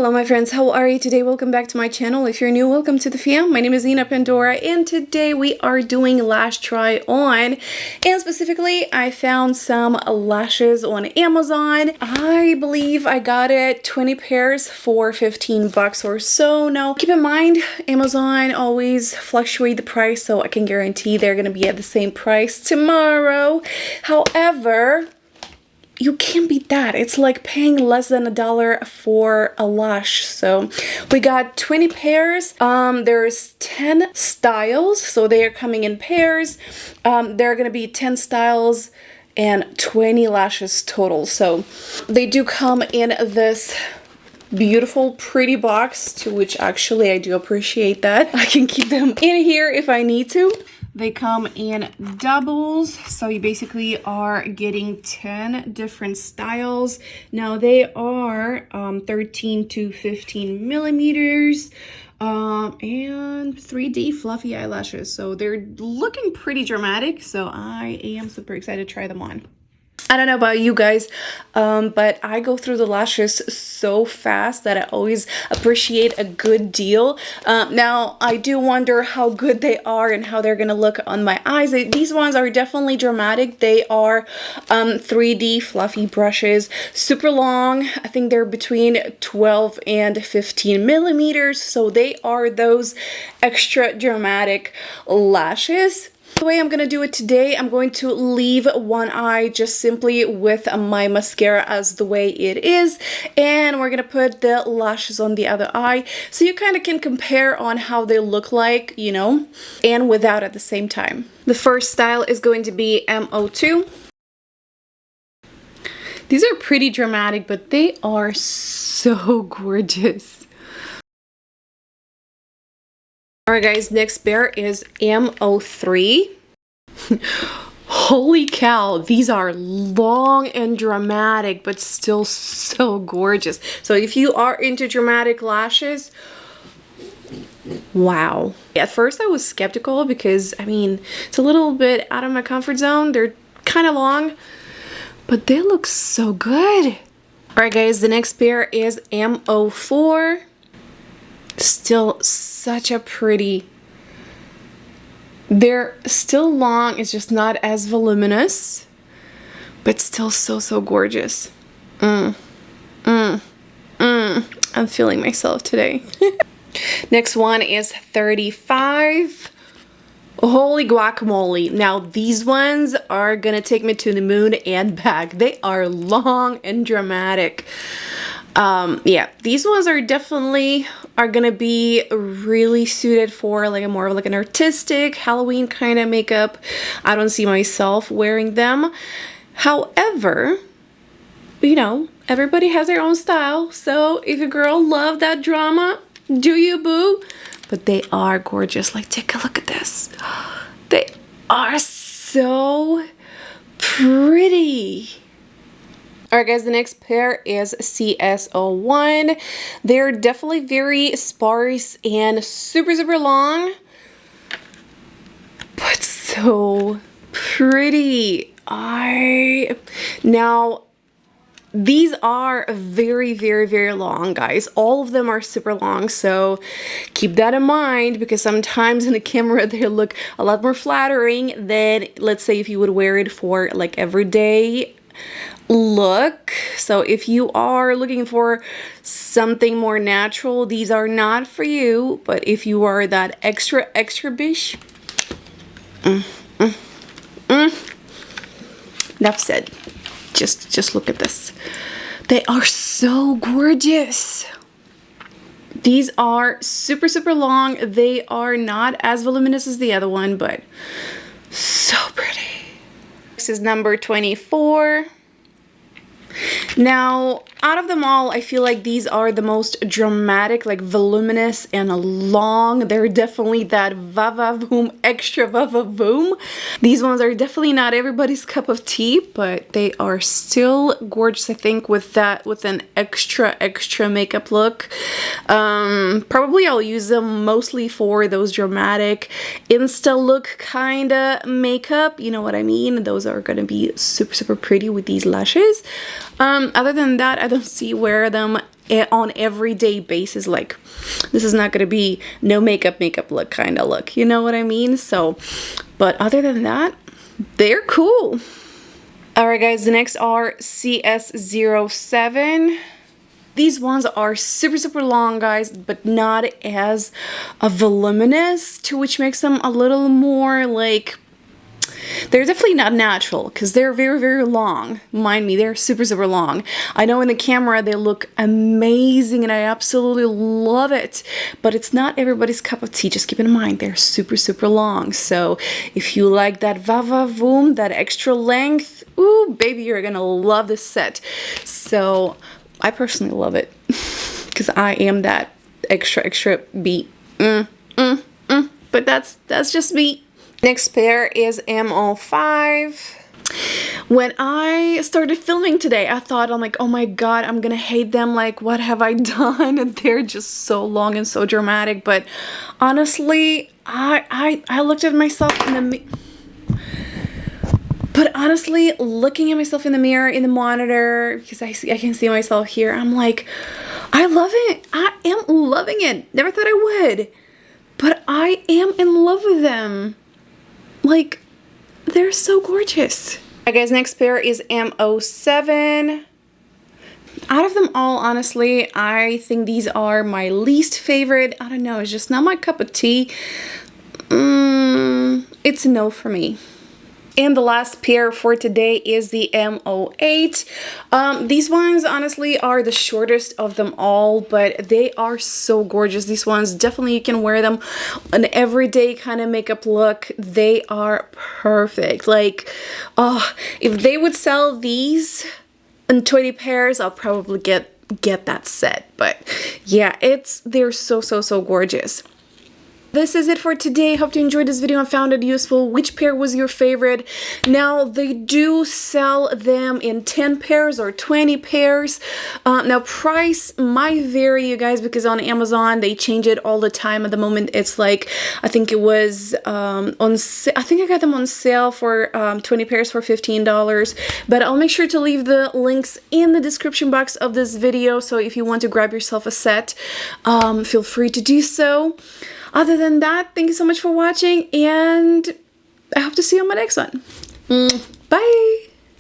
Hello my friends, how are you today? Welcome back to my channel. If you're new, welcome to the fam. My name is Pandora, and today we are doing lash try on, and specifically I found some lashes on Amazon. I believe I got it 20 pairs for 15 bucks or so. Now keep in mind, Amazon always fluctuate the price, so I can guarantee they're gonna be at the same price tomorrow. However, you can't beat that. It's like paying less than $1 for a lash. So we got 20 pairs. There's 10 styles, so they are coming in pairs. There are gonna be 10 styles and 20 lashes total. So they do come in this beautiful pretty box, to which actually I do appreciate that. I can keep them in here if I need to. They come in doubles, so you basically are getting 10 different styles. Now they are 13 to 15 millimeters and 3D fluffy eyelashes. So they're looking pretty dramatic, so I am super excited to try them on. I don't know about you guys, but I go through the lashes so fast that I always appreciate a good deal. Now, I do wonder how good they are and how they're gonna look on my eyes. These ones are definitely dramatic. They are 3D fluffy brushes, super long. I think they're between 12 and 15 millimeters. So they are those extra dramatic lashes. The way I'm gonna do it today, I'm going to leave one eye just simply with my mascara as the way it is, and we're gonna put the lashes on the other eye so you kind of can compare on how they look like, you know, and without at the same time. The first style is going to be MO2. These are pretty dramatic, but they are so gorgeous. Alright guys, next pair is MO3. Holy cow, these are long and dramatic, but still so gorgeous. So if you are into dramatic lashes, wow. At first I was skeptical because, I mean, it's a little bit out of my comfort zone. They're kind of long, but they look so good. Alright guys, the next pair is MO4. Still such a pretty, they're still long, it's just not as voluminous, but still so gorgeous. I'm feeling myself today. Next one is 35. Holy guacamole. Now these ones are gonna take me to the moon and back. They are long and dramatic. Yeah, these ones are definitely gonna be really suited for like a more of like an artistic Halloween kind of makeup. I don't see myself wearing them. However, you know, everybody has their own style, so if a girl love that drama, do you, boo? But they are gorgeous. Like, take a look at this. They are so pretty. Alright guys, the next pair is CS01. They're definitely very sparse and super long, but so pretty. Now these are very long, guys. All of them are super long, so keep that in mind, because sometimes in the camera they look a lot more flattering than, let's say, if you would wear it for like everyday look. So if you are looking for something more natural, these are not for you. But if you are that extra bish, enough said. Just look at this. They are so gorgeous. These are super long. They are not as voluminous as the other one, but so pretty. This is number 24. Now, out of them all, I feel like these are the most dramatic, like voluminous and long. They're definitely that va-va-voom, extra va-va-voom. These ones are definitely not everybody's cup of tea, but they are still gorgeous, I think, with an extra makeup look. Probably I'll use them mostly for those dramatic Insta look kind of makeup. You know what I mean? Those are gonna be super pretty with these lashes. Other than that, I don't see wear them on everyday basis. Like, this is not gonna be no makeup look kind of look, you know what I mean? So, but other than that, they're cool. All right, guys, the next are CS07. These ones are super long, guys, but not as voluminous, to which makes them a little more like, they're definitely not natural because they're very long. Mind me, they're super long. I know in the camera they look amazing and I absolutely love it, but it's not everybody's cup of tea. Just keep in mind they're super long. So if you like that va-va-voom, that extra length, ooh baby, you're gonna love this set. So I personally love it because I am that extra beat. But that's just me. Next pair is MO5. When I started filming today, I thought, I'm like, oh my god, I'm gonna hate them. Like, what have I done? And they're just so long and so dramatic. But honestly, I looked at myself in the looking at myself in the mirror, in the monitor, because I can see myself here, I'm like, I love it. I am loving it. Never thought I would, but I am in love with them. Like, they're so gorgeous. Alright guys, next pair is MO7. Out of them all, honestly, I think these are my least favorite. I don't know, it's just not my cup of tea. It's a no for me. And the last pair for today is the MO8. These ones honestly are the shortest of them all, but they are so gorgeous. These ones, definitely you can wear them an everyday kind of makeup look. They are perfect. Like, oh, if they would sell these in 20 pairs, I'll probably get that set. But yeah, they're so gorgeous. This is it for today. Hope you enjoyed this video and found it useful. Which pair was your favorite? Now, they do sell them in 10 pairs or 20 pairs. Now, price might vary, you guys, because on Amazon, they change it all the time. At the moment, it's like, I think it was I think I got them on sale for 20 pairs for $15. But I'll make sure to leave the links in the description box of this video. So if you want to grab yourself a set, feel free to do so. Other than that, thank you so much for watching, and I hope to see you on my next one. Bye!